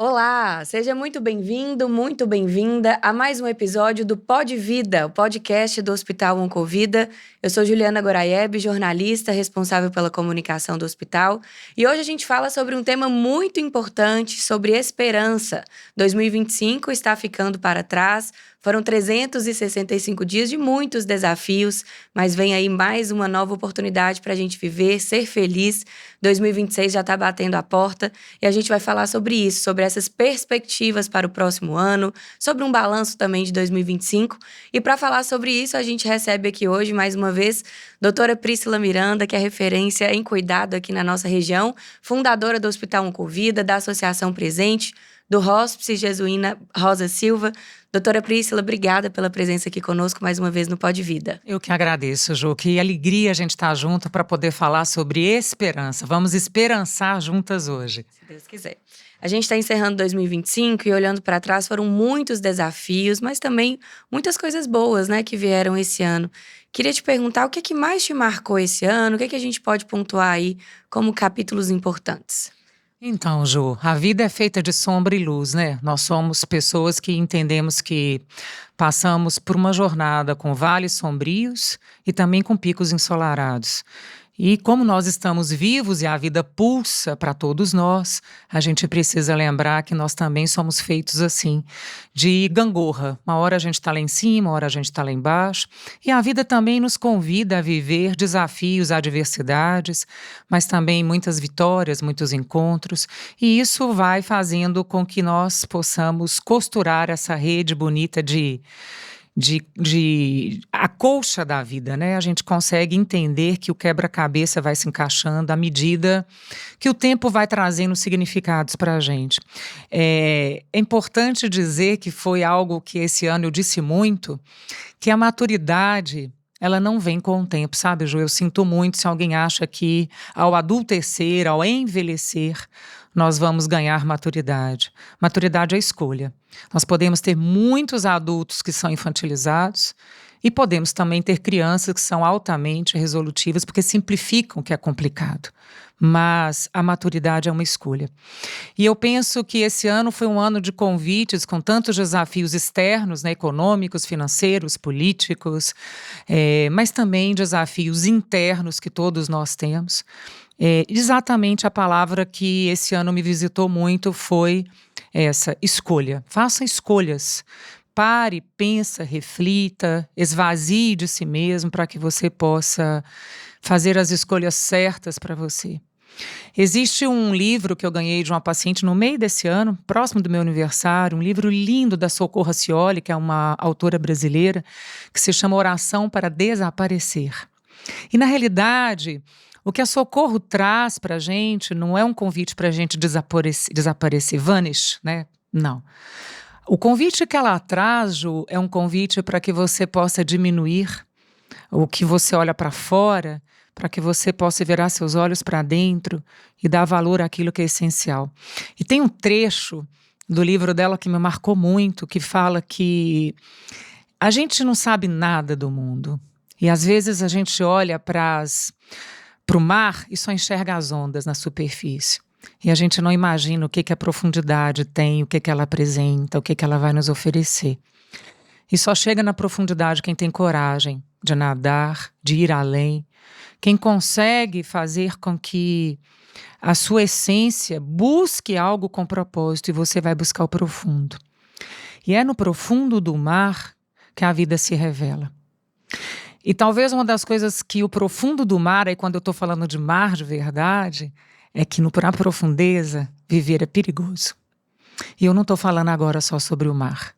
Olá, seja muito bem-vindo, muito bem-vinda a mais um episódio do Pod Vida, o podcast do Hospital Oncovida. Eu sou Juliana Goraieb, jornalista responsável pela comunicação do hospital, e hoje a gente fala sobre um tema muito importante, sobre esperança. 2025 está ficando para trás, foram 365 dias de muitos desafios, mas vem aí mais uma nova oportunidade para a gente viver, ser feliz. 2026 já está batendo a porta e a gente vai falar sobre isso, sobre essas perspectivas para o próximo ano, sobre um balanço também de 2025. E para falar sobre isso, a gente recebe aqui hoje, mais uma vez, doutora Príscila Miranda, que é referência em cuidado aqui na nossa região, fundadora do Hospital Oncovida, da Associação Presente, do Hospice Jesuína Rosa Silva. Doutora Príscila, obrigada pela presença aqui conosco mais uma vez no Pod Vida. Eu que agradeço, Ju, que alegria a gente estar junto para poder falar sobre esperança. Vamos esperançar juntas hoje. Se Deus quiser. A gente está encerrando 2025 e olhando para trás foram muitos desafios, mas também muitas coisas boas, né, que vieram esse ano. Queria te perguntar o que é que mais te marcou esse ano, o que é que a gente pode pontuar aí como capítulos importantes? Então, Ju, a vida é feita de sombra e luz, né? Nós somos pessoas que entendemos que passamos por uma jornada com vales sombrios e também com picos ensolarados. E como nós estamos vivos e a vida pulsa para todos nós, a gente precisa lembrar que nós também somos feitos assim, de gangorra. Uma hora a gente está lá em cima, uma hora a gente está lá embaixo. E a vida também nos convida a viver desafios, adversidades, mas também muitas vitórias, muitos encontros. E isso vai fazendo com que nós possamos costurar essa rede bonita de a colcha da vida, né? A gente consegue entender que o quebra-cabeça vai se encaixando à medida que o tempo vai trazendo significados para a gente. É importante dizer que foi algo que esse ano eu disse muito, que a maturidade ela não vem com o tempo, sabe, Ju? Eu sinto muito se alguém acha que ao adultecer, ao envelhecer, nós vamos ganhar maturidade. Maturidade é escolha. Nós podemos ter muitos adultos que são infantilizados e podemos também ter crianças que são altamente resolutivas porque simplificam o que é complicado. Mas a maturidade é uma escolha. E eu penso que esse ano foi um ano de convites com tantos desafios externos, né, econômicos, financeiros, políticos, mas também desafios internos que todos nós temos. Exatamente a palavra que esse ano me visitou muito foi essa, escolha. Faça escolhas. Pare, pensa, reflita, esvazie de si mesmo para que você possa fazer as escolhas certas para você. Existe um livro que eu ganhei de uma paciente no meio desse ano, próximo do meu aniversário, um livro lindo da Socorro Racioli, que é uma autora brasileira, que se chama Oração para Desaparecer. E na realidade, o que a Socorro traz para a gente não é um convite para a gente desaparecer, vanish, né? Não. O convite que ela traz, Ju, é um convite para que você possa diminuir o que você olha para fora, para que você possa virar seus olhos para dentro e dar valor àquilo que é essencial. E tem um trecho do livro dela que me marcou muito, que fala que a gente não sabe nada do mundo. E às vezes a gente olha para o mar e só enxerga as ondas na superfície. E a gente não imagina o que a profundidade tem, o que ela apresenta, o que ela vai nos oferecer. E só chega na profundidade quem tem coragem de nadar, de ir além, quem consegue fazer com que a sua essência busque algo com propósito e você vai buscar o profundo. E é no profundo do mar que a vida se revela. E talvez uma das coisas que o profundo do mar, aí quando eu estou falando de mar de verdade, é que na profundeza viver é perigoso. E eu não estou falando agora só sobre o mar.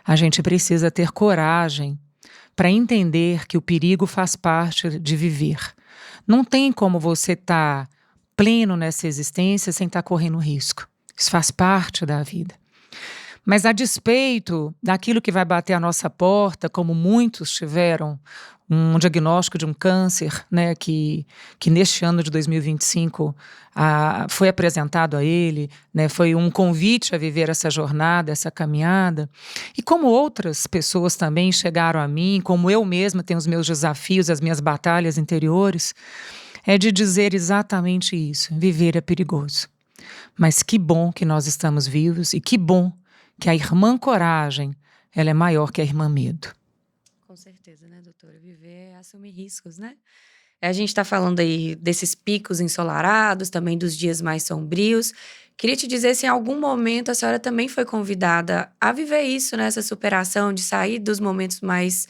A gente precisa ter coragem para entender que o perigo faz parte de viver. Não tem como você estar pleno nessa existência sem estar correndo risco. Isso faz parte da vida. Mas a despeito daquilo que vai bater a nossa porta, como muitos tiveram um diagnóstico de um câncer, né, que neste ano de 2025 foi apresentado a ele, né, foi um convite a viver essa jornada, essa caminhada. E como outras pessoas também chegaram a mim, como eu mesma tenho os meus desafios, as minhas batalhas interiores, é de dizer exatamente isso: viver é perigoso. Mas que bom que nós estamos vivos e que bom que a irmã coragem, ela é maior que a irmã medo. Com certeza, né, doutora? Viver é assumir riscos, né? A gente está falando aí desses picos ensolarados, também dos dias mais sombrios. Queria te dizer se em algum momento a senhora também foi convidada a viver isso, né? Essa superação, de sair dos momentos mais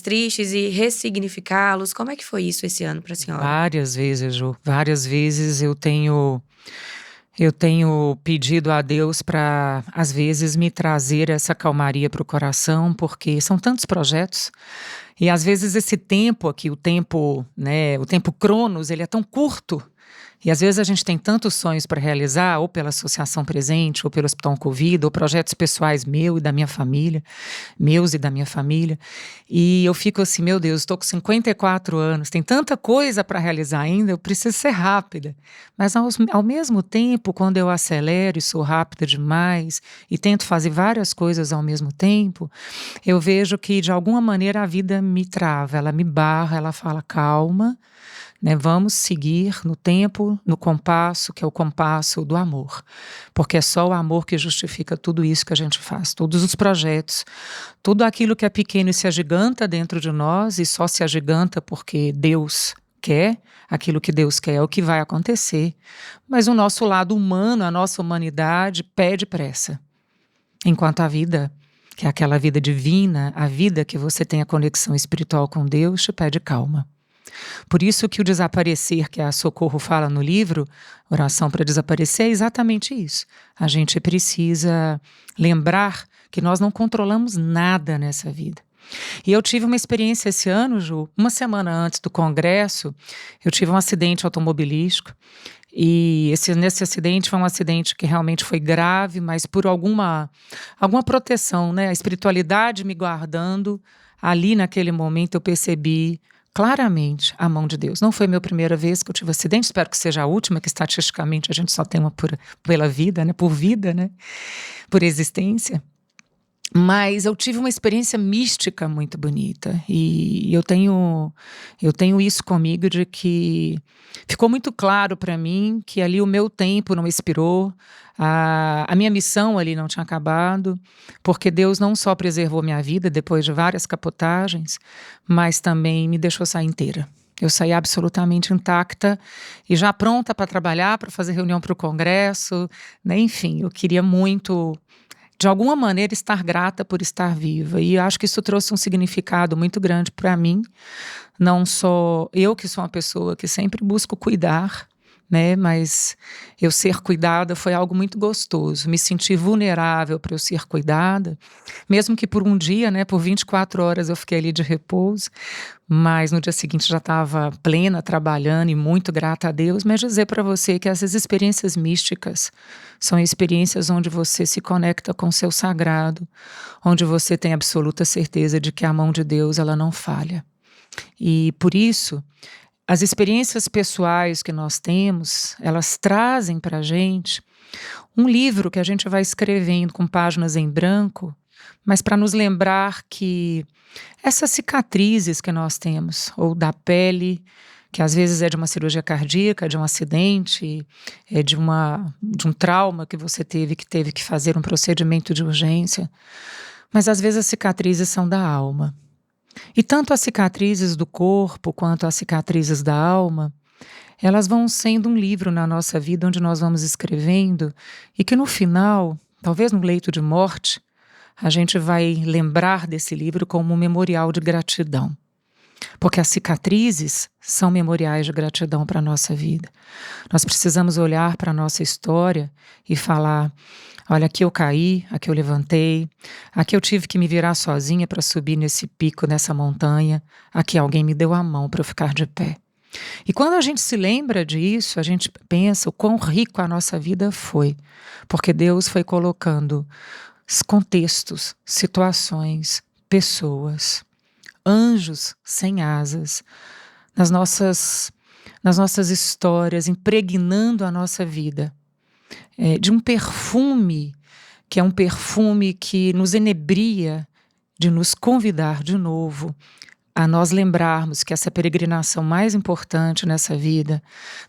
tristes e ressignificá-los. Como é que foi isso esse ano para a senhora? Várias vezes, Ju, várias vezes eu tenho pedido a Deus para, às vezes, me trazer essa calmaria para o coração, porque são tantos projetos. E às vezes esse tempo aqui, o tempo, né, o tempo Cronos, ele é tão curto. E às vezes a gente tem tantos sonhos para realizar, ou pela Associação Presente, ou pelo Hospital Oncovida, ou projetos pessoais meus e da minha família, E eu fico assim, meu Deus, estou com 54 anos, tem tanta coisa para realizar ainda, eu preciso ser rápida. Mas ao mesmo tempo, quando eu acelero e sou rápida demais, e tento fazer várias coisas ao mesmo tempo, eu vejo que de alguma maneira a vida me trava, ela me barra, ela fala calma, né? Vamos seguir no tempo, no compasso, que é o compasso do amor. Porque é só o amor que justifica tudo isso que a gente faz, todos os projetos, tudo aquilo que é pequeno e se agiganta dentro de nós e só se agiganta porque Deus quer, aquilo que Deus quer é o que vai acontecer. Mas o nosso lado humano, a nossa humanidade pede pressa. Enquanto a vida, que é aquela vida divina, a vida que você tem a conexão espiritual com Deus, te pede calma. Por isso que o desaparecer, que a Socorro fala no livro, Oração para Desaparecer, é exatamente isso. A gente precisa lembrar que nós não controlamos nada nessa vida. E eu tive uma experiência esse ano, Ju, uma semana antes do congresso, eu tive um acidente automobilístico. E nesse acidente foi um acidente que realmente foi grave, mas por alguma proteção, né? A espiritualidade me guardando, ali naquele momento eu percebi claramente a mão de Deus. Não foi a minha primeira vez que eu tive acidente, espero que seja a última, que estatisticamente a gente só tem uma pela vida, né? Por vida, né? Por existência. Mas eu tive uma experiência mística muito bonita e eu tenho isso comigo de que ficou muito claro para mim que ali o meu tempo não expirou, a minha missão ali não tinha acabado, porque Deus não só preservou minha vida depois de várias capotagens, mas também me deixou sair inteira. Eu saí absolutamente intacta e já pronta para trabalhar, para fazer reunião para o congresso, né? Enfim, eu queria muito, de alguma maneira, estar grata por estar viva. E acho que isso trouxe um significado muito grande para mim. Não só eu, que sou uma pessoa que sempre busco cuidar, né? Mas eu ser cuidada foi algo muito gostoso. Me sentir vulnerável para eu ser cuidada. Mesmo que por um dia, né? Por 24 horas eu fiquei ali de repouso. Mas no dia seguinte já estava plena, trabalhando e muito grata a Deus. Mas dizer para você que essas experiências místicas são experiências onde você se conecta com o seu sagrado, onde você tem absoluta certeza de que a mão de Deus ela não falha. E por isso, as experiências pessoais que nós temos, elas trazem para a gente um livro que a gente vai escrevendo com páginas em branco, mas para nos lembrar que essas cicatrizes que nós temos, ou da pele, que às vezes é de uma cirurgia cardíaca, de um acidente, de um trauma que você teve que fazer um procedimento de urgência, mas às vezes as cicatrizes são da alma. E tanto as cicatrizes do corpo quanto as cicatrizes da alma, elas vão sendo um livro na nossa vida onde nós vamos escrevendo e que no final, talvez no leito de morte, a gente vai lembrar desse livro como um memorial de gratidão. Porque as cicatrizes são memoriais de gratidão para a nossa vida. Nós precisamos olhar para a nossa história e falar: olha, aqui eu caí, aqui eu levantei, aqui eu tive que me virar sozinha para subir nesse pico, nessa montanha, aqui alguém me deu a mão para eu ficar de pé. E quando a gente se lembra disso, a gente pensa o quão rico a nossa vida foi, porque Deus foi colocando contextos, situações, pessoas, anjos sem asas nas nossas histórias, impregnando a nossa vida. De um perfume, que é um perfume que nos enebria de nos convidar de novo a nós lembrarmos que essa peregrinação mais importante nessa vida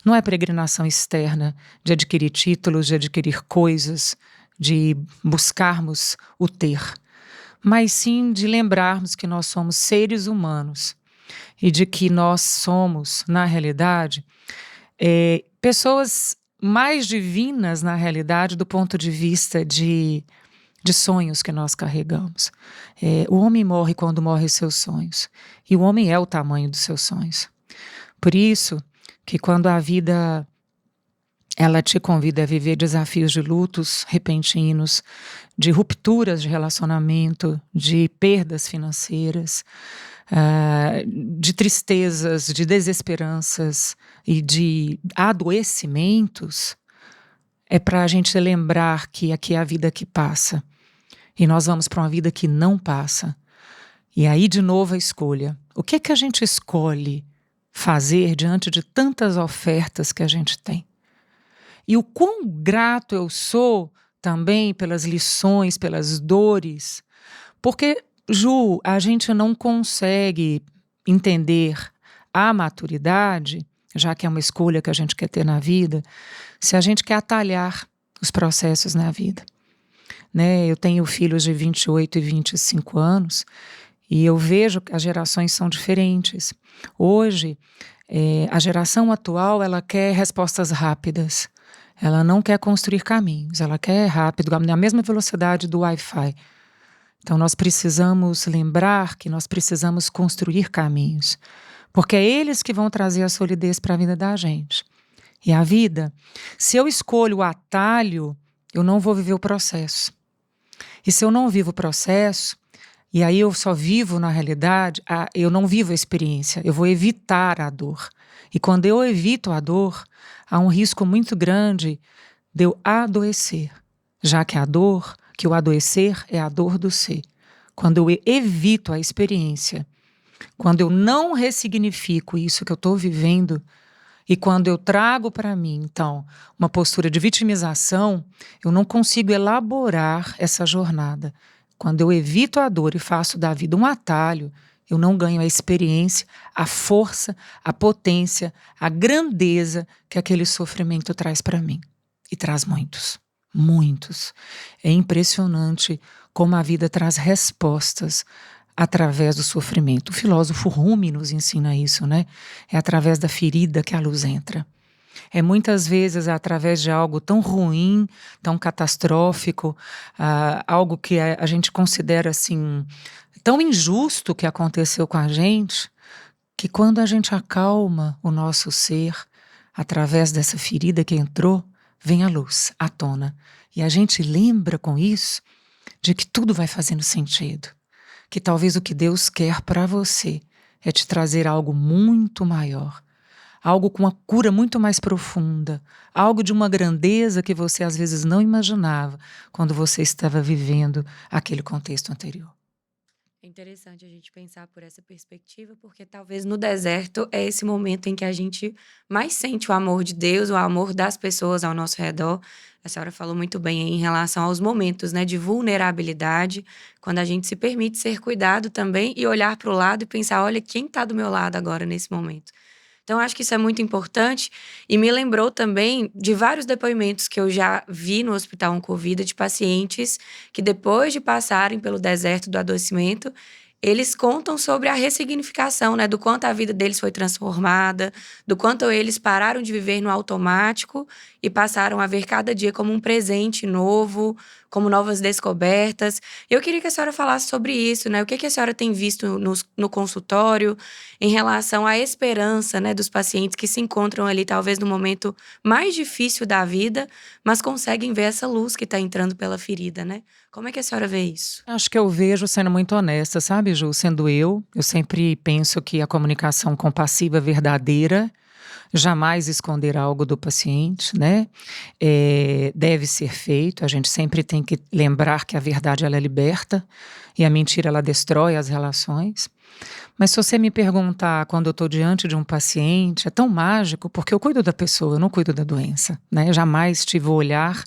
não é peregrinação externa, de adquirir títulos, de adquirir coisas, de buscarmos o ter, mas sim de lembrarmos que nós somos seres humanos e de que nós somos, na realidade, pessoas mais divinas, na realidade, do ponto de vista de sonhos que nós carregamos. O homem morre quando morre seus sonhos, e o homem é o tamanho dos seus sonhos. Por isso que quando a vida ela te convida a viver desafios de lutos repentinos, de rupturas de relacionamento, de perdas financeiras, de tristezas, de desesperanças e de adoecimentos, é para a gente lembrar que aqui é a vida que passa. E nós vamos para uma vida que não passa. E aí, de novo, a escolha. O que é que a gente escolhe fazer diante de tantas ofertas que a gente tem? E o quão grato eu sou também pelas lições, pelas dores. Porque, Ju, a gente não consegue entender a maturidade, já que é uma escolha que a gente quer ter na vida, se a gente quer atalhar os processos na vida. Né? Eu tenho filhos de 28 e 25 anos e eu vejo que as gerações são diferentes. Hoje, a geração atual, ela quer respostas rápidas. Ela não quer construir caminhos, ela quer rápido, na mesma velocidade do Wi-Fi. Então, nós precisamos lembrar que nós precisamos construir caminhos, porque é eles que vão trazer a solidez para a vida da gente. E a vida, se eu escolho o atalho, eu não vou viver o processo. E se eu não vivo o processo, e aí eu só vivo na realidade, eu não vivo a experiência, eu vou evitar a dor. E quando eu evito a dor, há um risco muito grande de eu adoecer, já que a dor, que o adoecer é a dor do ser. Quando eu evito a experiência, quando eu não ressignifico isso que eu estou vivendo, e quando eu trago para mim, então, uma postura de vitimização, eu não consigo elaborar essa jornada. Quando eu evito a dor e faço da vida um atalho, eu não ganho a experiência, a força, a potência, a grandeza que aquele sofrimento traz para mim. E traz muitos, muitos. É impressionante como a vida traz respostas através do sofrimento. O filósofo Rumi nos ensina isso, né? É através da ferida que a luz entra. É muitas vezes através de algo tão ruim, tão catastrófico, algo que a gente considera assim tão injusto que aconteceu com a gente, que quando a gente acalma o nosso ser, através dessa ferida que entrou, vem a luz à tona. E a gente lembra com isso de que tudo vai fazendo sentido. Que talvez o que Deus quer para você é te trazer algo muito maior, algo com uma cura muito mais profunda, algo de uma grandeza que você às vezes não imaginava quando você estava vivendo aquele contexto anterior. É interessante a gente pensar por essa perspectiva, porque talvez no deserto é esse momento em que a gente mais sente o amor de Deus, o amor das pessoas ao nosso redor. A senhora falou muito bem aí em relação aos momentos, né, de vulnerabilidade, quando a gente se permite ser cuidado também e olhar para o lado e pensar, olha, quem está do meu lado agora nesse momento? Então, acho que isso é muito importante e me lembrou também de vários depoimentos que eu já vi no Hospital Oncovida de pacientes que depois de passarem pelo deserto do adoecimento, eles contam sobre a ressignificação, né, do quanto a vida deles foi transformada, do quanto eles pararam de viver no automático e passaram a ver cada dia como um presente novo, como novas descobertas. Eu queria que a senhora falasse sobre isso, né? O que a senhora tem visto no consultório em relação à esperança, né, dos pacientes que se encontram ali talvez no momento mais difícil da vida, mas conseguem ver essa luz que está entrando pela ferida, né? Como é que a senhora vê isso? Acho que eu vejo sendo muito honesta, sabe, Ju? Sendo eu sempre penso que a comunicação compassiva verdadeira jamais esconder algo do paciente, né? Deve ser feito, a gente sempre tem que lembrar que a verdade ela liberta e a mentira ela destrói as relações. Mas se você me perguntar quando eu estou diante de um paciente, é tão mágico porque eu cuido da pessoa, eu não cuido da doença, né? Jamais tive o olhar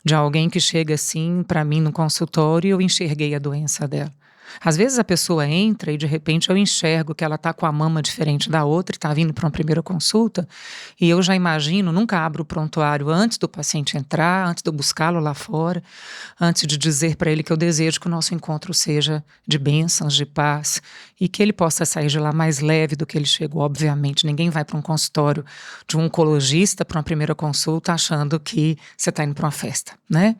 de alguém que chega assim para mim no consultório e eu enxerguei a doença dela. Às vezes a pessoa entra e de repente eu enxergo que ela está com a mama diferente da outra e está vindo para uma primeira consulta e eu já imagino, nunca abro o prontuário antes do paciente entrar, antes de eu buscá-lo lá fora, antes de dizer para ele que eu desejo que o nosso encontro seja de bênçãos, de paz e que ele possa sair de lá mais leve do que ele chegou. Obviamente, ninguém vai para um consultório de um oncologista para uma primeira consulta achando que você está indo para uma festa, né?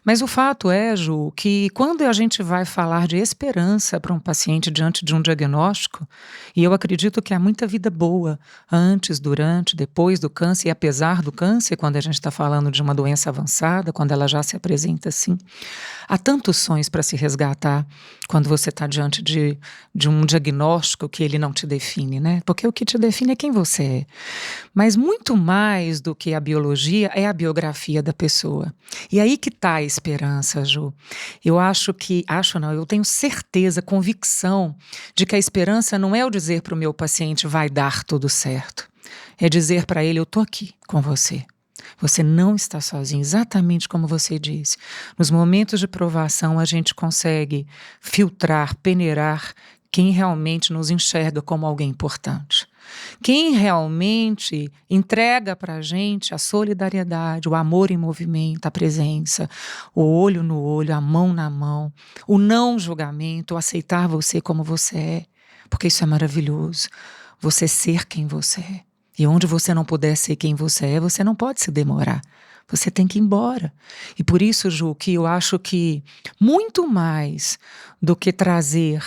Mas o fato é, Ju, que quando a gente vai falar de esperança para um paciente diante de um diagnóstico, e eu acredito que há muita vida boa antes, durante, depois do câncer e apesar do câncer, quando a gente está falando de uma doença avançada, quando ela já se apresenta assim, há tantos sonhos para se resgatar quando você está diante de um diagnóstico que ele não te define, né? Porque o que te define é quem você é. Mas muito mais do que a biologia é a biografia da pessoa. E aí que está a esperança, Ju. Eu tenho certeza, convicção de que a esperança não é o dizer para o meu paciente vai dar tudo certo. É dizer para ele, eu estou aqui com você. Você não está sozinho, exatamente como você disse. Nos momentos de provação, a gente consegue filtrar, peneirar quem realmente nos enxerga como alguém importante. Quem realmente entrega para a gente a solidariedade, o amor em movimento, a presença, o olho no olho, a mão na mão, o não julgamento, o aceitar você como você é, porque isso é maravilhoso. Você ser quem você é. E onde você não puder ser quem você é, você não pode se demorar. Você tem que ir embora. E por isso, Ju, que eu acho que muito mais do que trazer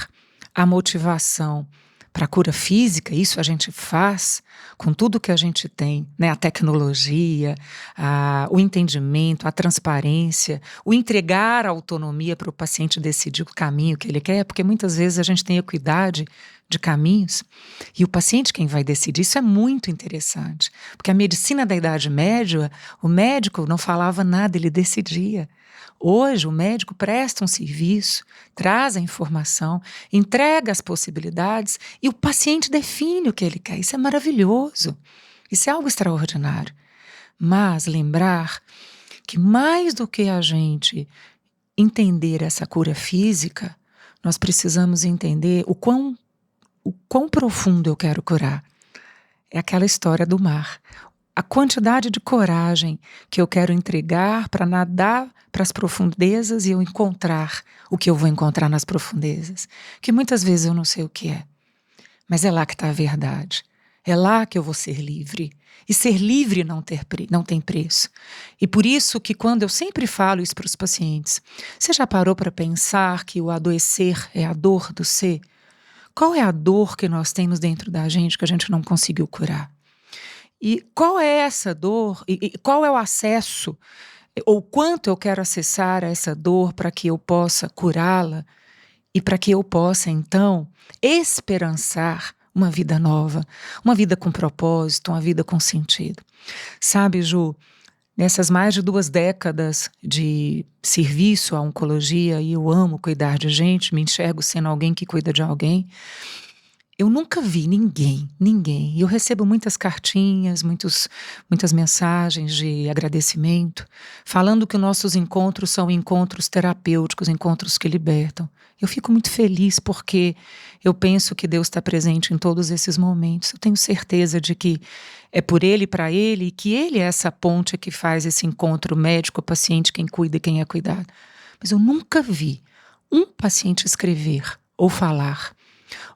a motivação para a cura física, isso a gente faz com tudo que a gente tem, né? A tecnologia, o entendimento, a transparência, o entregar a autonomia para o paciente decidir o caminho que ele quer, porque muitas vezes a gente tem equidade de caminhos e o paciente quem vai decidir. Isso é muito interessante, porque a medicina da Idade Média, o médico não falava nada, ele decidia. Hoje o médico presta um serviço, traz a informação, entrega as possibilidades e o paciente define o que ele quer. Isso é maravilhoso, isso é algo extraordinário. Mas lembrar que mais do que a gente entender essa cura física, nós precisamos entender o quão profundo eu quero curar. É aquela história do mar. A quantidade de coragem que eu quero entregar para nadar para as profundezas e eu encontrar o que eu vou encontrar nas profundezas. Que muitas vezes eu não sei o que é. Mas é lá que está a verdade. É lá que eu vou ser livre. E ser livre não tem preço. E por isso que quando eu sempre falo isso para os pacientes, você já parou para pensar que o adoecer é a dor do ser? Qual é a dor que nós temos dentro da gente que a gente não conseguiu curar? E qual é essa dor? E qual é o acesso? Ou quanto eu quero acessar essa dor para que eu possa curá-la e para que eu possa, então, esperançar uma vida nova, uma vida com propósito, uma vida com sentido. Sabe, Ju, nessas mais de 2 décadas de serviço à oncologia, e eu amo cuidar de gente, me enxergo sendo alguém que cuida de alguém, eu nunca vi ninguém, e eu recebo muitas cartinhas, muitas mensagens de agradecimento, falando que nossos encontros são encontros terapêuticos, encontros que libertam. Eu fico muito feliz porque eu penso que Deus está presente em todos esses momentos. Eu tenho certeza de que é por Ele e para Ele, e que Ele é essa ponte que faz esse encontro médico-paciente, quem cuida e quem é cuidado. Mas eu nunca vi um paciente escrever ou falar,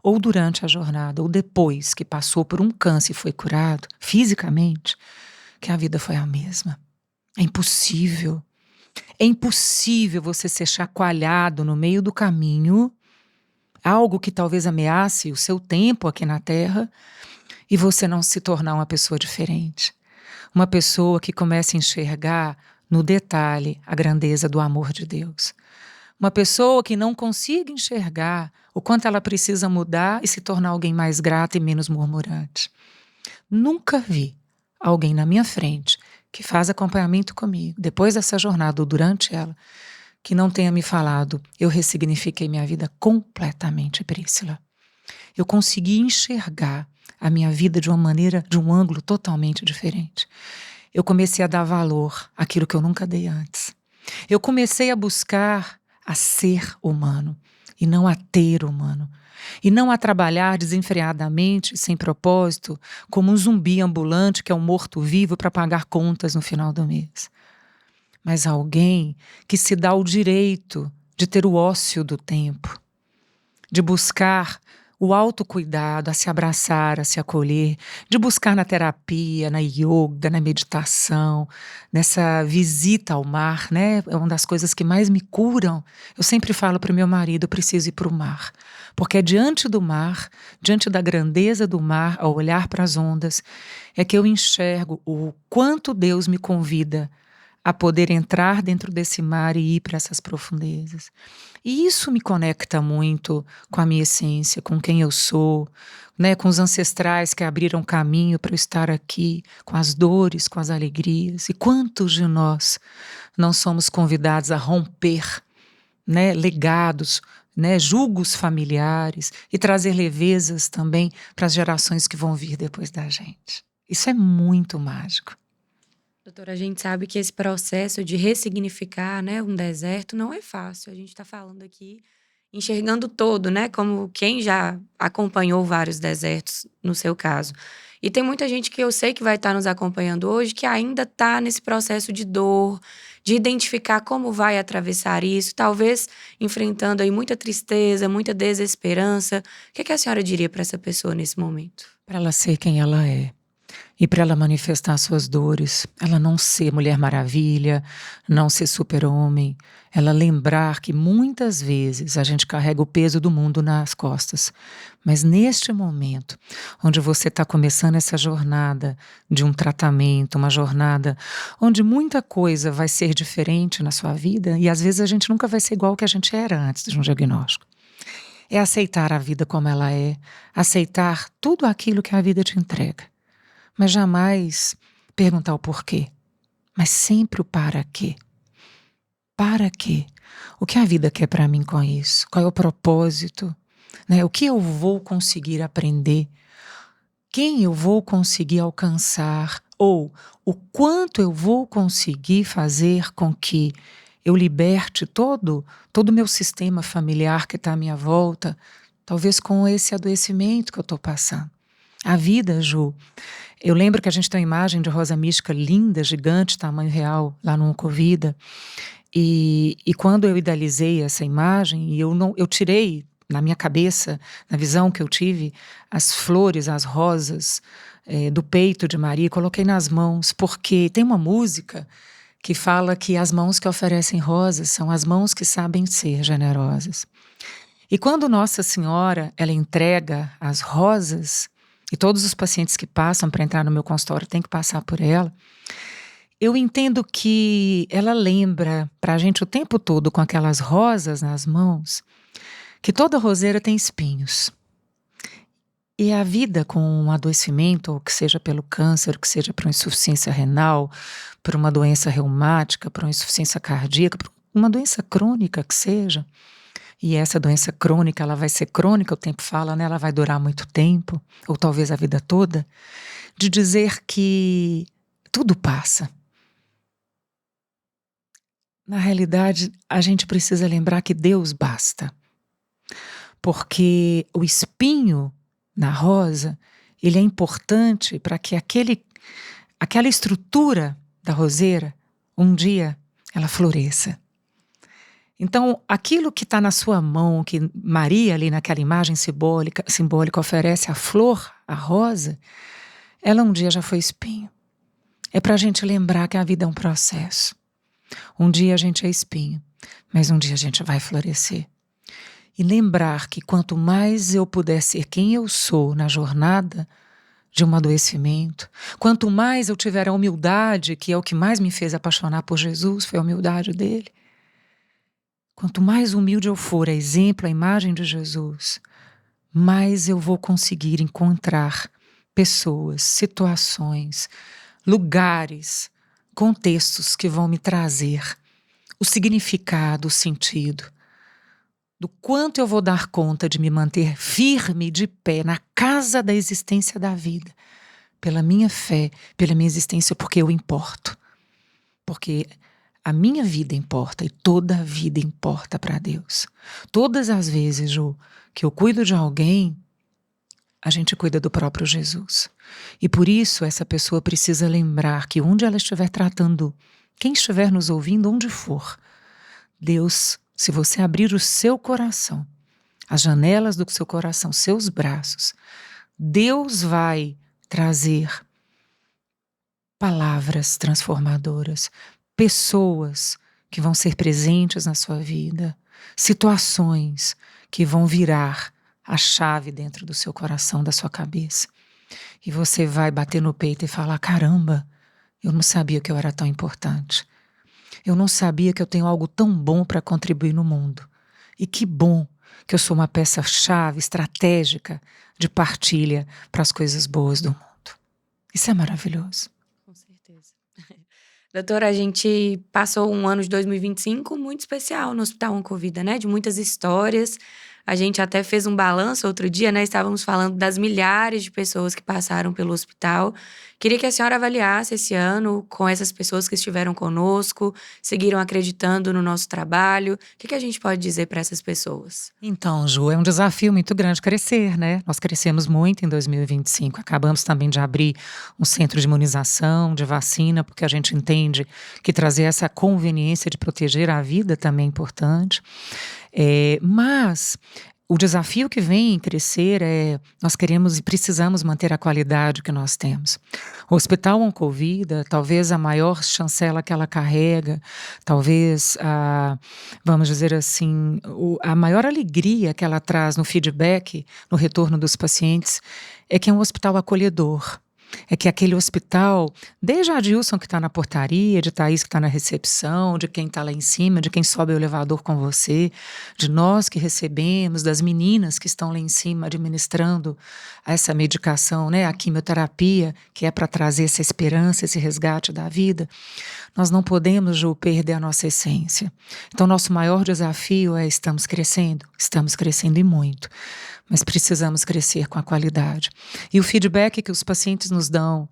ou durante a jornada, ou depois que passou por um câncer e foi curado, fisicamente, que a vida foi a mesma. É impossível. É impossível você ser chacoalhado no meio do caminho, algo que talvez ameace o seu tempo aqui na Terra, e você não se tornar uma pessoa diferente. Uma pessoa que comece a enxergar no detalhe a grandeza do amor de Deus. Uma pessoa que não consiga enxergar o quanto ela precisa mudar e se tornar alguém mais grata e menos murmurante. Nunca vi alguém na minha frente que faz acompanhamento comigo, depois dessa jornada ou durante ela, que não tenha me falado, eu ressignifiquei minha vida completamente, Prícila. Eu consegui enxergar a minha vida de uma maneira, de um ângulo totalmente diferente. Eu comecei a dar valor àquilo que eu nunca dei antes. Eu comecei a buscar a ser humano. e não a ter humano. E não a trabalhar desenfreadamente, sem propósito, como um zumbi ambulante que é um morto-vivo para pagar contas no final do mês. Mas alguém que se dá o direito de ter o ócio do tempo, de buscar o autocuidado, a se abraçar, a se acolher, de buscar na terapia, na yoga, na meditação, nessa visita ao mar, né? É uma das coisas que mais me curam. Eu sempre falo para o meu marido, eu preciso ir para o mar. Porque é diante do mar, diante da grandeza do mar, ao olhar para as ondas, é que eu enxergo o quanto Deus me convida a poder entrar dentro desse mar e ir para essas profundezas. E isso me conecta muito com a minha essência, com quem eu sou, né, com os ancestrais que abriram caminho para eu estar aqui, com as dores, com as alegrias. E quantos de nós não somos convidados a romper, né, legados, né, julgos familiares e trazer levezas também para as gerações que vão vir depois da gente. Isso é muito mágico. Doutora, a gente sabe que esse processo de ressignificar, né, um deserto não é fácil. A gente está falando aqui, enxergando todo, né, como quem já acompanhou vários desertos, no seu caso. E tem muita gente que eu sei que vai estar nos acompanhando hoje que ainda está nesse processo de dor, de identificar como vai atravessar isso, talvez enfrentando aí muita tristeza, muita desesperança. O que é que a senhora diria para essa pessoa nesse momento? Para ela ser quem ela é. E para ela manifestar suas dores, ela não ser Mulher Maravilha, não ser super-homem, ela lembrar que muitas vezes a gente carrega o peso do mundo nas costas. Mas neste momento, onde você está começando essa jornada de um tratamento, uma jornada onde muita coisa vai ser diferente na sua vida, e às vezes a gente nunca vai ser igual ao que a gente era antes de um diagnóstico. É aceitar a vida como ela é, aceitar tudo aquilo que a vida te entrega. Mas jamais perguntar o porquê, mas sempre o para quê. Para quê? O que a vida quer para mim com isso? Qual é o propósito? Né? O que eu vou conseguir aprender? Quem eu vou conseguir alcançar? Ou o quanto eu vou conseguir fazer com que eu liberte todo o meu sistema familiar que está à minha volta, talvez com esse adoecimento que eu estou passando. A vida, Ju, eu lembro que a gente tem uma imagem de rosa mística linda, gigante, tamanho real, lá no Oncovida. E quando eu idealizei essa imagem, eu tirei na minha cabeça, na visão que eu tive, as flores, as rosas do peito de Maria, e coloquei nas mãos, porque tem uma música que fala que as mãos que oferecem rosas são as mãos que sabem ser generosas. E quando Nossa Senhora, ela entrega as rosas, e todos os pacientes que passam para entrar no meu consultório têm que passar por ela, eu entendo que ela lembra para a gente o tempo todo com aquelas rosas nas mãos, que toda roseira tem espinhos. E a vida com um adoecimento, ou que seja pelo câncer, ou que seja por uma insuficiência renal, por uma doença reumática, por uma insuficiência cardíaca, por uma doença crônica que seja, e essa doença crônica, ela vai ser crônica, o tempo fala, né? Ela vai durar muito tempo, ou talvez a vida toda, de dizer que tudo passa. Na realidade, a gente precisa lembrar que Deus basta. Porque o espinho na rosa, ele é importante para que aquela estrutura da roseira, um dia, ela floresça. Então, aquilo que está na sua mão, que Maria ali naquela imagem simbólica oferece a flor, a rosa, ela um dia já foi espinho. É para a gente lembrar que a vida é um processo. Um dia a gente é espinho, mas um dia a gente vai florescer. E lembrar que quanto mais eu puder ser quem eu sou na jornada de um adoecimento, quanto mais eu tiver a humildade, que é o que mais me fez apaixonar por Jesus, foi a humildade dele. Quanto mais humilde eu for, a exemplo, a imagem de Jesus, mais eu vou conseguir encontrar pessoas, situações, lugares, contextos que vão me trazer o significado, o sentido, do quanto eu vou dar conta de me manter firme, de pé, na casa da existência da vida, pela minha fé, pela minha existência, porque eu importo. Porque a minha vida importa e toda a vida importa para Deus. Todas as vezes, Ju, que eu cuido de alguém, a gente cuida do próprio Jesus. E por isso essa pessoa precisa lembrar que onde ela estiver tratando, quem estiver nos ouvindo, onde for, Deus, se você abrir o seu coração, as janelas do seu coração, seus braços, Deus vai trazer palavras transformadoras, pessoas que vão ser presentes na sua vida, situações que vão virar a chave dentro do seu coração, da sua cabeça. E você vai bater no peito e falar: caramba, eu não sabia que eu era tão importante. Eu não sabia que eu tenho algo tão bom para contribuir no mundo. E que bom que eu sou uma peça-chave estratégica de partilha para as coisas boas do mundo. Isso é maravilhoso. Com certeza. Doutora, a gente passou um ano de 2025 muito especial no Hospital Oncovida, né? De muitas histórias. A gente até fez um balanço outro dia, né? Estávamos falando das milhares de pessoas que passaram pelo hospital. Queria que a senhora avaliasse esse ano com essas pessoas que estiveram conosco, seguiram acreditando no nosso trabalho. O que a gente pode dizer para essas pessoas? Então, Ju, é um desafio muito grande crescer, né? Nós crescemos muito em 2025. Acabamos também de abrir um centro de imunização, de vacina, porque a gente entende que trazer essa conveniência de proteger a vida também é importante. Mas o desafio que vem em crescer nós queremos e precisamos manter a qualidade que nós temos. O Hospital Oncovida, talvez a maior chancela que ela carrega, talvez, vamos dizer assim, a maior alegria que ela traz no feedback, no retorno dos pacientes, é que é um hospital acolhedor. É que aquele hospital, desde a Adilson que está na portaria, de Thaís que está na recepção, de quem está lá em cima, de quem sobe o elevador com você, de nós que recebemos, das meninas que estão lá em cima administrando essa medicação, né, a quimioterapia, que é para trazer essa esperança, esse resgate da vida, nós não podemos, Ju, perder a nossa essência. Então, nosso maior desafio estamos crescendo e muito. Mas precisamos crescer com a qualidade. E o feedback que os pacientes nos dão,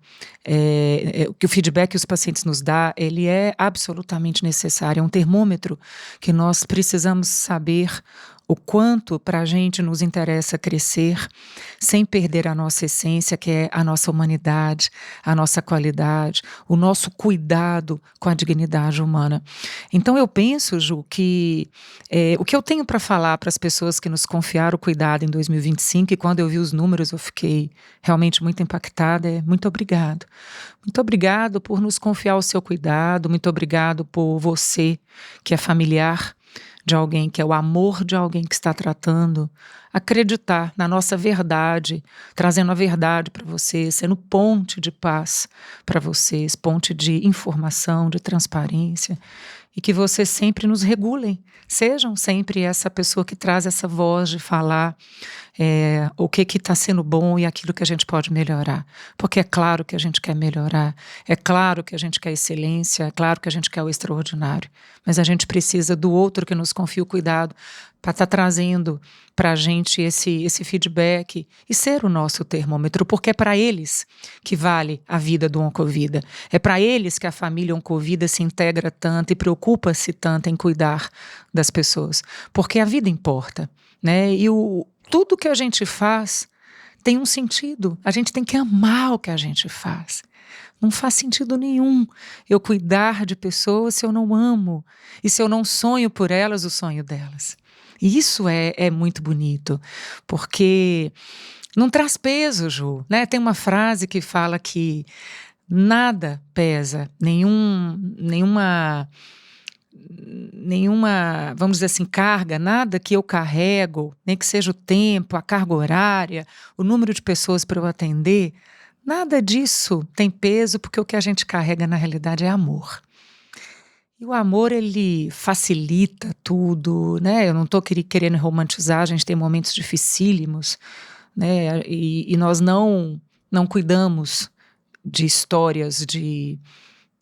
ele é absolutamente necessário. É um termômetro que nós precisamos saber o quanto para a gente nos interessa crescer sem perder a nossa essência, que é a nossa humanidade, a nossa qualidade, o nosso cuidado com a dignidade humana. Então eu penso, Ju, que o que eu tenho para falar para as pessoas que nos confiaram o cuidado em 2025, e quando eu vi os números eu fiquei realmente muito impactada, muito obrigado. Muito obrigado por nos confiar o seu cuidado, muito obrigado por você, que é familiar de alguém, que é o amor de alguém que está tratando, acreditar na nossa verdade, trazendo a verdade para vocês, sendo ponte de paz para vocês, ponte de informação, de transparência, e que vocês sempre nos regulem, sejam sempre essa pessoa que traz essa voz de falar o que está sendo bom e aquilo que a gente pode melhorar, porque é claro que a gente quer melhorar, é claro que a gente quer excelência, é claro que a gente quer o extraordinário, mas a gente precisa do outro que nos confia o cuidado para estar trazendo para a gente esse feedback e ser o nosso termômetro, porque é para eles que vale a vida do Oncovida, é para eles que a família Oncovida se integra tanto e preocupa-se tanto em cuidar das pessoas, porque a vida importa, né? E tudo que a gente faz tem um sentido, a gente tem que amar o que a gente faz. Não faz sentido nenhum eu cuidar de pessoas se eu não amo e se eu não sonho por elas o sonho delas. E isso é muito bonito, porque não traz peso, Ju, né? Tem uma frase que fala que nada pesa, nenhuma, vamos dizer assim, carga, nada que eu carrego, nem que seja o tempo, a carga horária, o número de pessoas para eu atender, nada disso tem peso, porque o que a gente carrega na realidade é amor. E o amor, ele facilita tudo, né? Eu não estou querendo romantizar, a gente tem momentos dificílimos, né? E nós não cuidamos de histórias, de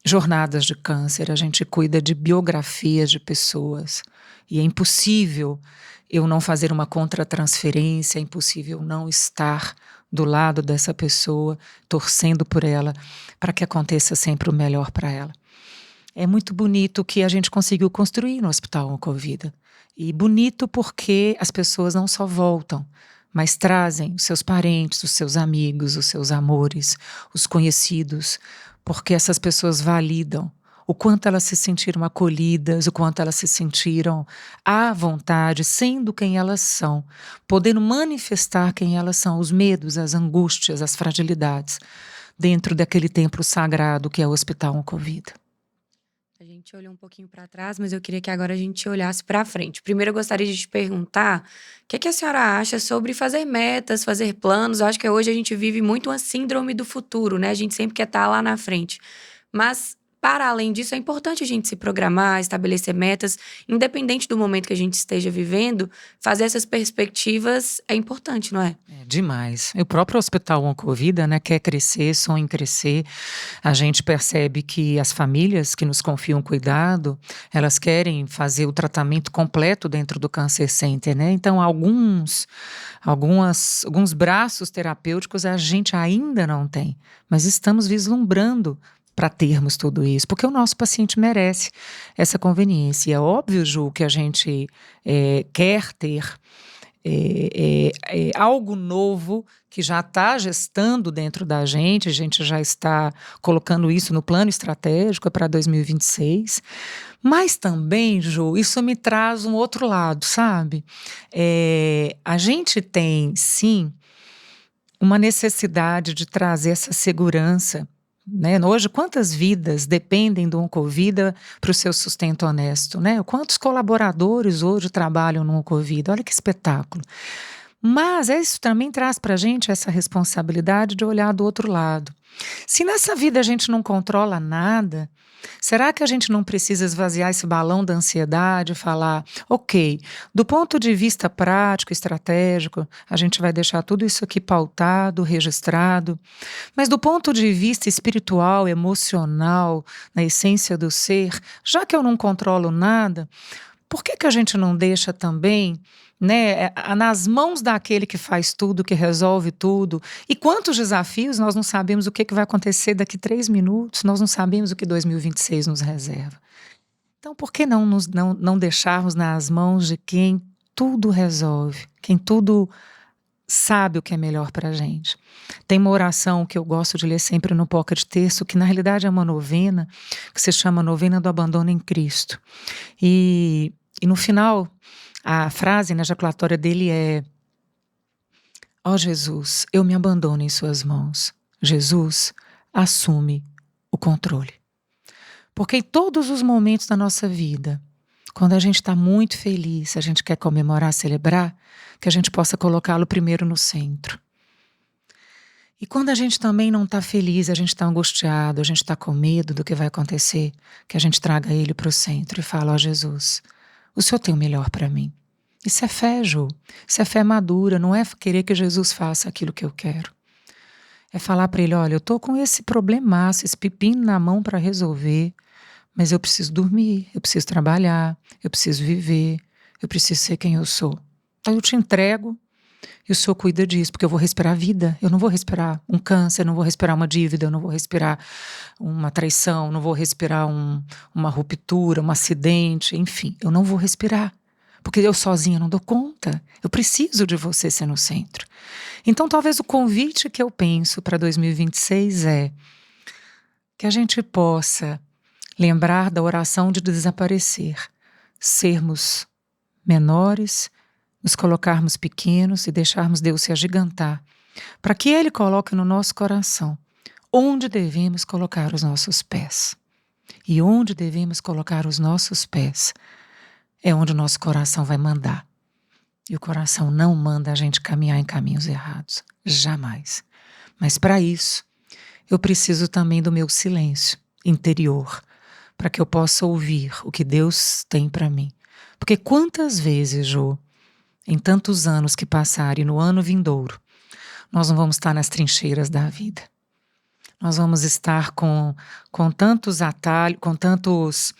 jornadas de câncer, a gente cuida de biografias de pessoas. E é impossível eu não fazer uma contratransferência, é impossível não estar do lado dessa pessoa, torcendo por ela, para que aconteça sempre o melhor para ela. é muito bonito o que a gente conseguiu construir no Hospital Oncovida. E bonito porque as pessoas não só voltam, mas trazem os seus parentes, os seus amigos, os seus amores, os conhecidos, porque essas pessoas validam o quanto elas se sentiram acolhidas, o quanto elas se sentiram à vontade, sendo quem elas são, podendo manifestar quem elas são, os medos, as angústias, as fragilidades, dentro daquele templo sagrado que é o Hospital Oncovida. A gente olhou um pouquinho para trás, mas eu queria que agora a gente olhasse para frente. Primeiro, eu gostaria de te perguntar o que a senhora acha sobre fazer metas, fazer planos. Eu acho que hoje a gente vive muito uma síndrome do futuro, né? A gente sempre quer estar lá na frente. Mas, para além disso, é importante a gente se programar, estabelecer metas, independente do momento que a gente esteja vivendo, fazer essas perspectivas é importante, não é? É demais. E o próprio Hospital Oncovida, né, quer crescer, sonha em crescer. A gente percebe que as famílias que nos confiam cuidado, elas querem fazer o tratamento completo dentro do Cancer Center, né? Então, alguns braços terapêuticos a gente ainda não tem, mas estamos vislumbrando para termos tudo isso, porque o nosso paciente merece essa conveniência. E é óbvio, Ju, que a gente quer ter algo novo que já está gestando dentro da gente, a gente já está colocando isso no plano estratégico para 2026, mas também, Ju, isso me traz um outro lado, sabe? A gente tem, sim, uma necessidade de trazer essa segurança, né? Hoje, quantas vidas dependem do Oncovida para o seu sustento honesto, né? Quantos colaboradores hoje trabalham no Oncovida? Olha que espetáculo. Mas isso também traz para a gente essa responsabilidade de olhar do outro lado. Se nessa vida a gente não controla nada, será que a gente não precisa esvaziar esse balão da ansiedade e falar, ok, do ponto de vista prático, estratégico, a gente vai deixar tudo isso aqui pautado, registrado, mas do ponto de vista espiritual, emocional, na essência do ser, já que eu não controlo nada, por que a gente não deixa também, né, nas mãos daquele que faz tudo, que resolve tudo? E quantos desafios, nós não sabemos o que vai acontecer daqui 3 minutos, nós não sabemos o que 2026 nos reserva. Então, por que não deixarmos nas mãos de quem tudo resolve, quem tudo sabe o que é melhor para a gente? Tem uma oração que eu gosto de ler sempre no Pocket Terço, que na realidade é uma novena, que se chama Novena do Abandono em Cristo. E no final, a frase na ejaculatória dele é: ó Jesus, eu me abandono em suas mãos. Jesus, assume o controle. Porque em todos os momentos da nossa vida, quando a gente está muito feliz, a gente quer comemorar, celebrar, que a gente possa colocá-lo primeiro no centro. E quando a gente também não está feliz, a gente está angustiado, a gente está com medo do que vai acontecer, que a gente traga ele para o centro e fala: ó Jesus, o Senhor tem o melhor para mim. Isso é fé, Ju. Isso é fé madura, não é querer que Jesus faça aquilo que eu quero. É falar para ele: olha, eu estou com esse problemaço, esse pepino na mão para resolver, mas eu preciso dormir, eu preciso trabalhar, eu preciso viver, eu preciso ser quem eu sou. Então eu te entrego e o Senhor cuida disso, porque eu vou respirar vida, eu não vou respirar um câncer, eu não vou respirar uma dívida, eu não vou respirar uma traição, não vou respirar uma ruptura, um acidente, enfim, eu não vou respirar. Porque eu sozinha não dou conta. Eu preciso de você ser no centro. Então, talvez o convite que eu penso para 2026 é que a gente possa lembrar da oração de desaparecer. Sermos menores, nos colocarmos pequenos e deixarmos Deus se agigantar. Para que Ele coloque no nosso coração onde devemos colocar os nossos pés. E onde devemos colocar os nossos pés é onde o nosso coração vai mandar. E o coração não manda a gente caminhar em caminhos errados. Jamais. Mas para isso, eu preciso também do meu silêncio interior, para que eu possa ouvir o que Deus tem para mim. Porque quantas vezes, Jô, em tantos anos que passaram e no ano vindouro, nós não vamos estar nas trincheiras da vida. Nós vamos estar com tantos atalhos, com tantas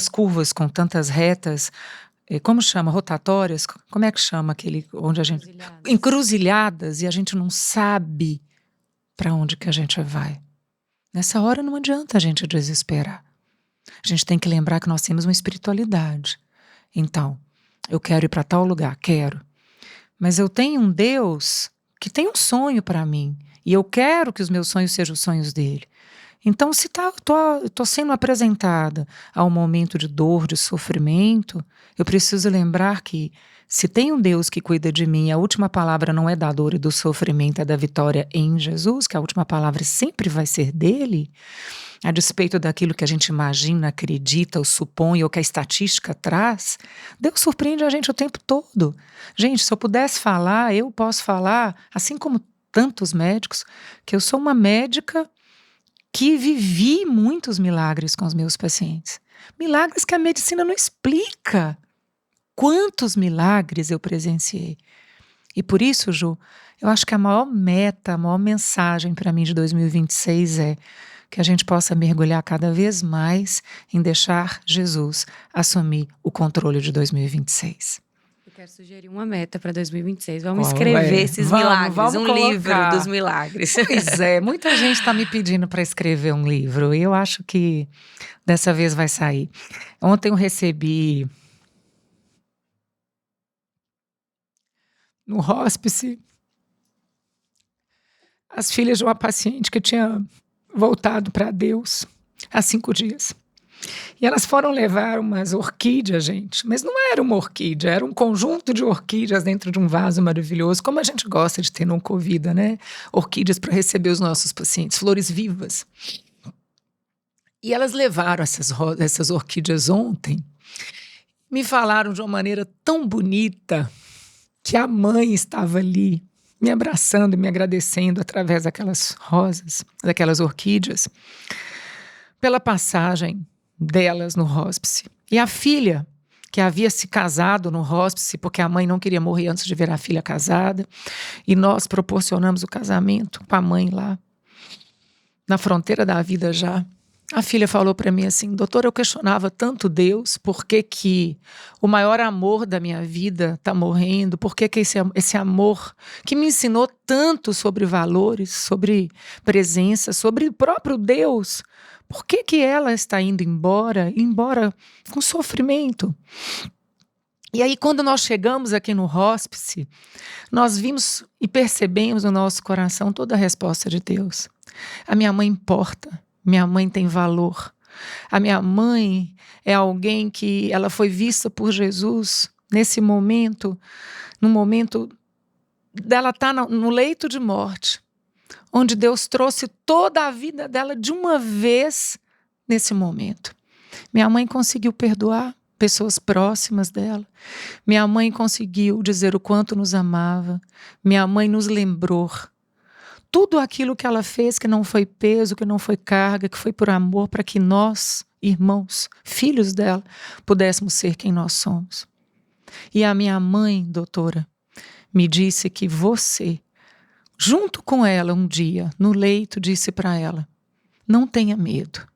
curvas, com tantas retas, como chama? Rotatórias? Como é que chama aquele onde a gente... Encruzilhadas, e a gente não sabe para onde que a gente vai. Nessa hora não adianta a gente desesperar. A gente tem que lembrar que nós temos uma espiritualidade. Então, eu quero ir para tal lugar, quero. Mas eu tenho um Deus que tem um sonho para mim. E eu quero que os meus sonhos sejam os sonhos dele. Então, se estou sendo apresentada a um momento de dor, de sofrimento, eu preciso lembrar que se tem um Deus que cuida de mim, a última palavra não é da dor e do sofrimento, é da vitória em Jesus, que a última palavra sempre vai ser dele, a despeito daquilo que a gente imagina, acredita ou supõe, ou que a estatística traz, Deus surpreende a gente o tempo todo. Gente, se eu pudesse falar, eu posso falar, assim como tantos médicos, que eu sou uma médica que vivi muitos milagres com os meus pacientes. Milagres que a medicina não explica. Quantos milagres eu presenciei. E por isso, Ju, eu acho que a maior meta, a maior mensagem para mim de 2026 é que a gente possa mergulhar cada vez mais em deixar Jesus assumir o controle de 2026. Eu quero sugerir uma meta para 2026. Vamos Qual escrever é? esses Vamos milagres, um colocar. livro dos milagres. Pois é, muita gente está me pedindo para escrever um livro e eu acho que dessa vez vai sair. Ontem eu recebi no hospice as filhas de uma paciente que tinha voltado para Deus há 5 dias. E elas foram levar umas orquídeas, gente. Mas não era uma orquídea, era um conjunto de orquídeas dentro de um vaso maravilhoso, como a gente gosta de ter no Oncovida, né? Orquídeas para receber os nossos pacientes, flores vivas. E elas levaram essas orquídeas ontem, me falaram de uma maneira tão bonita que a mãe estava ali, me abraçando e me agradecendo através daquelas rosas, daquelas orquídeas, pela passagem delas no hospice. E a filha, que havia se casado no hospice, porque a mãe não queria morrer antes de ver a filha casada, e nós proporcionamos o casamento com a mãe lá, na fronteira da vida já. A filha falou para mim assim: doutora, eu questionava tanto Deus, por que que o maior amor da minha vida está morrendo, por que que esse amor que me ensinou tanto sobre valores, sobre presença, sobre o próprio Deus, por que que ela está indo embora com sofrimento? E aí, quando nós chegamos aqui no hospice, nós vimos e percebemos no nosso coração toda a resposta de Deus. A minha mãe importa. Minha mãe tem valor. A minha mãe é alguém que ela foi vista por Jesus nesse momento, no momento dela estar no leito de morte, onde Deus trouxe toda a vida dela de uma vez nesse momento. Minha mãe conseguiu perdoar pessoas próximas dela. Minha mãe conseguiu dizer o quanto nos amava. Minha mãe nos lembrou tudo aquilo que ela fez, que não foi peso, que não foi carga, que foi por amor, para que nós, irmãos, filhos dela, pudéssemos ser quem nós somos. E a minha mãe, doutora, me disse que você, junto com ela um dia, no leito, disse para ela: não tenha medo.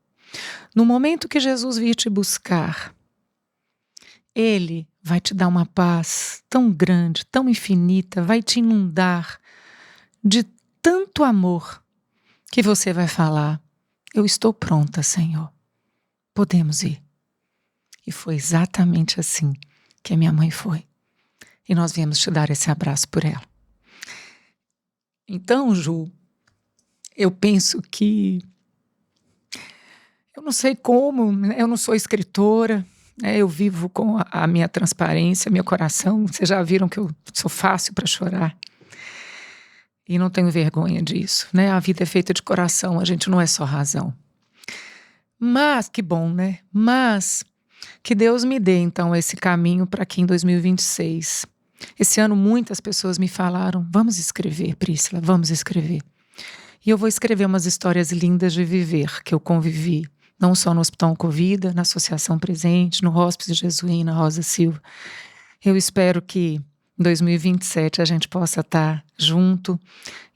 No momento que Jesus vir te buscar, Ele vai te dar uma paz tão grande, tão infinita, vai te inundar de tanto amor, que você vai falar: eu estou pronta, Senhor, podemos ir. E foi exatamente assim que a minha mãe foi. E nós viemos te dar esse abraço por ela. Então, Ju, eu penso que, eu não sei como, eu não sou escritora, né? Eu vivo com a minha transparência, meu coração. Vocês já viram que eu sou fácil para chorar. E não tenho vergonha disso, né? A vida é feita de coração, a gente não é só razão. Mas, que bom, né? Mas que Deus me dê, então, esse caminho para que em 2026... Esse ano muitas pessoas me falaram: vamos escrever, Prícila, vamos escrever. E eu vou escrever umas histórias lindas de viver, que eu convivi, não só no Hospital Oncovida, na Associação Presente, no Hospice Jesuína Rosa Silva. Eu espero que em 2027 a gente possa estar junto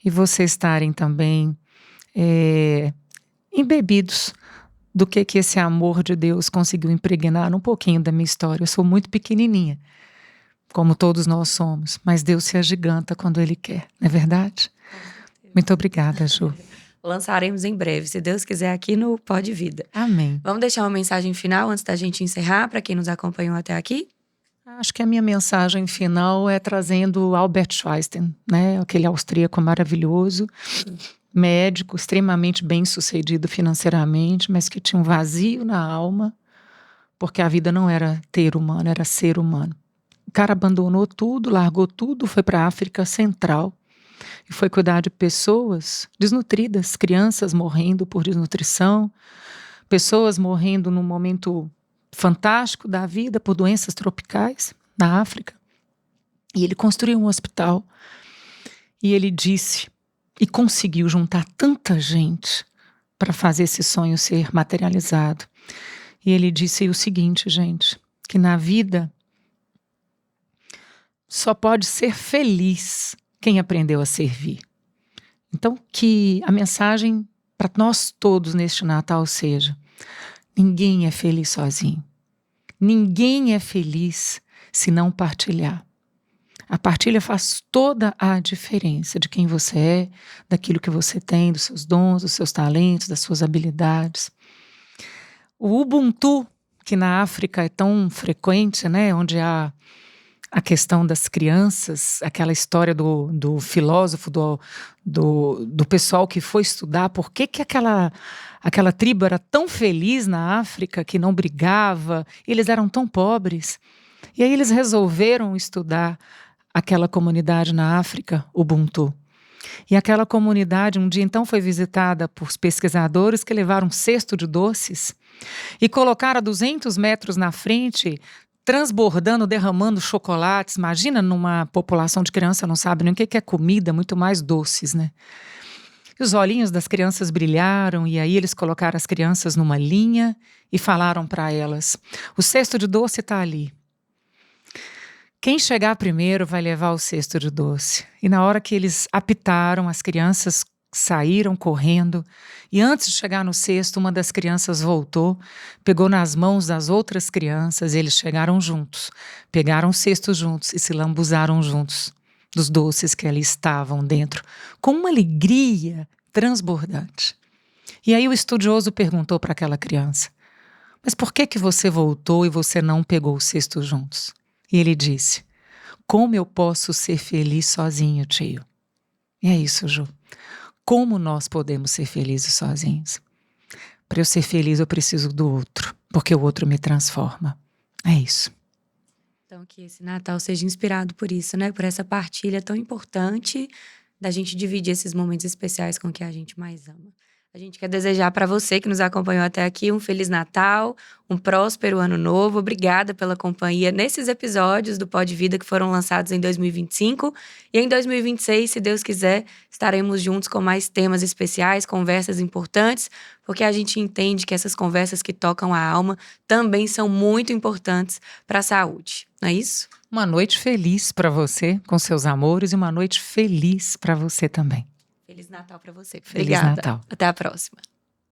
e vocês estarem também embebidos do que esse amor de Deus conseguiu impregnar um pouquinho da minha história. Eu sou muito pequenininha, como todos nós somos, mas Deus se agiganta quando Ele quer, não é verdade? Muito obrigada, Ju. Lançaremos em breve, se Deus quiser, aqui no Pode Vida. Amém. Vamos deixar uma mensagem final antes da gente encerrar, para quem nos acompanhou até aqui? Acho que a minha mensagem final é trazendo Albert Einstein, né? Aquele austríaco maravilhoso, médico, extremamente bem-sucedido financeiramente, mas que tinha um vazio na alma, porque a vida não era ter humano, era ser humano. O cara abandonou tudo, largou tudo, foi para a África Central e foi cuidar de pessoas desnutridas, crianças morrendo por desnutrição, pessoas morrendo num momento fantástico da vida por doenças tropicais na África. E ele construiu um hospital e ele disse, e conseguiu juntar tanta gente para fazer esse sonho ser materializado. E ele disse o seguinte, gente, que na vida só pode ser feliz quem aprendeu a servir. Então, que a mensagem para nós todos neste Natal seja: ninguém é feliz sozinho. Ninguém é feliz se não partilhar. A partilha faz toda a diferença de quem você é, daquilo que você tem, dos seus dons, dos seus talentos, das suas habilidades. O Ubuntu, que na África é tão frequente, né, onde há a questão das crianças, aquela história do filósofo, do pessoal que foi estudar por que aquela tribo era tão feliz na África, que não brigava, eles eram tão pobres. E aí eles resolveram estudar aquela comunidade na África, Ubuntu. E aquela comunidade um dia então foi visitada por pesquisadores que levaram um cesto de doces e colocaram a 200 metros na frente, transbordando, derramando chocolates. Imagina, numa população de criança não sabe nem o que é comida, muito mais doces, né? E os olhinhos das crianças brilharam e aí eles colocaram as crianças numa linha e falaram para elas: o cesto de doce está ali. Quem chegar primeiro vai levar o cesto de doce. E na hora que eles apitaram, as crianças saíram correndo. E antes de chegar no cesto, uma das crianças voltou, pegou nas mãos das outras crianças. E eles chegaram juntos, pegaram o cesto juntos e se lambuzaram juntos dos doces que ali estavam dentro, com uma alegria transbordante. E aí o estudioso perguntou para aquela criança: mas por que você voltou e você não pegou o cesto juntos? E ele disse: como eu posso ser feliz sozinho, tio? E é isso, Ju. Como nós podemos ser felizes sozinhos? Para eu ser feliz, eu preciso do outro, porque o outro me transforma. É isso. Então, que esse Natal seja inspirado por isso, né? Por essa partilha tão importante da gente dividir esses momentos especiais com quem a gente mais ama. A gente quer desejar para você que nos acompanhou até aqui um Feliz Natal, um próspero Ano Novo. Obrigada pela companhia nesses episódios do Pode Vida que foram lançados em 2025. E em 2026, se Deus quiser, estaremos juntos com mais temas especiais, conversas importantes, porque a gente entende que essas conversas que tocam a alma também são muito importantes para a saúde. Não é isso? Uma noite feliz para você com seus amores e uma noite feliz para você também. Feliz Natal para você. Feliz Obrigada. Natal. Até a próxima.